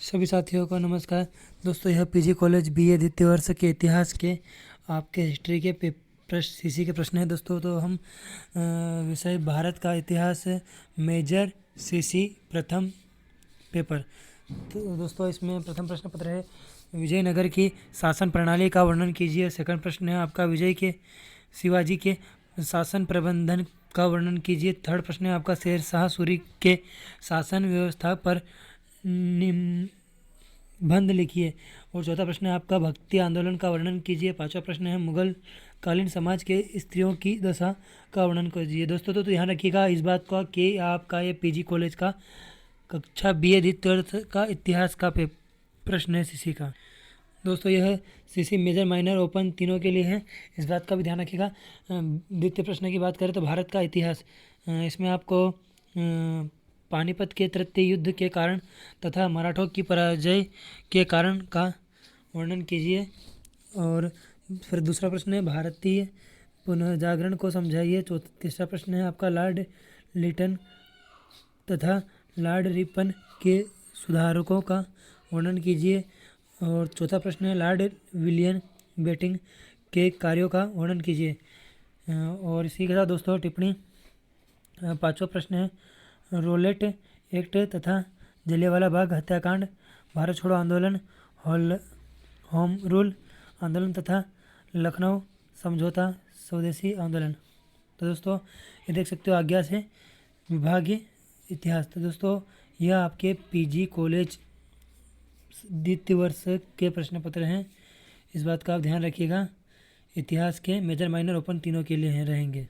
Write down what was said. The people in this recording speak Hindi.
सभी साथियों को नमस्कार। दोस्तों, यह पीजी कॉलेज बीए द्वितीय वर्ष के इतिहास के आपके हिस्ट्री के प्रश्न सीसी के प्रश्न है दोस्तों। तो हम विषय भारत का इतिहास मेजर सीसी प्रथम पेपर। तो दोस्तों, इसमें प्रथम प्रश्न पत्र है विजयनगर की शासन प्रणाली का वर्णन कीजिए। सेकंड प्रश्न है आपका शिवाजी के शासन प्रबंधन का वर्णन कीजिए। थर्ड प्रश्न है आपका शेर शाह सूरी के शासन व्यवस्था पर निबंध लिखिए। और चौथा प्रश्न है आपका भक्ति आंदोलन का वर्णन कीजिए। पांचवा प्रश्न है मुगल कालीन समाज के स्त्रियों की दशा का वर्णन कीजिए। दोस्तों, तो ध्यान रखिएगा इस बात का कि आपका ये पीजी कॉलेज का कक्षा बीए द्वितीय वर्ष का इतिहास का प्रश्न है सीसी का। दोस्तों, यह सीसी मेजर माइनर ओपन तीनों के लिए है, इस बात का भी ध्यान रखिएगा। द्वितीय प्रश्न की बात करें तो भारत का इतिहास, इसमें आपको पानीपत के तृतीय युद्ध के कारण तथा मराठों की पराजय के कारण का वर्णन कीजिए। और फिर दूसरा प्रश्न है भारतीय पुनर्जागरण को समझाइए। तीसरा प्रश्न है आपका लॉर्ड लिटन तथा लॉर्ड रिपन के सुधारकों का वर्णन कीजिए। और चौथा प्रश्न है लॉर्ड विलियम बेंटिंक के कार्यों का वर्णन कीजिए। और इसी के साथ दोस्तों टिप्पणी पांचवा प्रश्न है रोलेट एक्ट तथा जलियांवाला बाग हत्याकांड, भारत छोड़ो आंदोलन, होम रूल आंदोलन तथा लखनऊ समझौता स्वदेशी आंदोलन। तो दोस्तों, ये देख सकते हो आज्ञा से विभागीय इतिहास। तो दोस्तों, यह आपके पीजी कॉलेज द्वितीय वर्ष के प्रश्न पत्र हैं, इस बात का आप ध्यान रखिएगा। इतिहास के मेजर माइनर ओपन तीनों के लिए रहेंगे।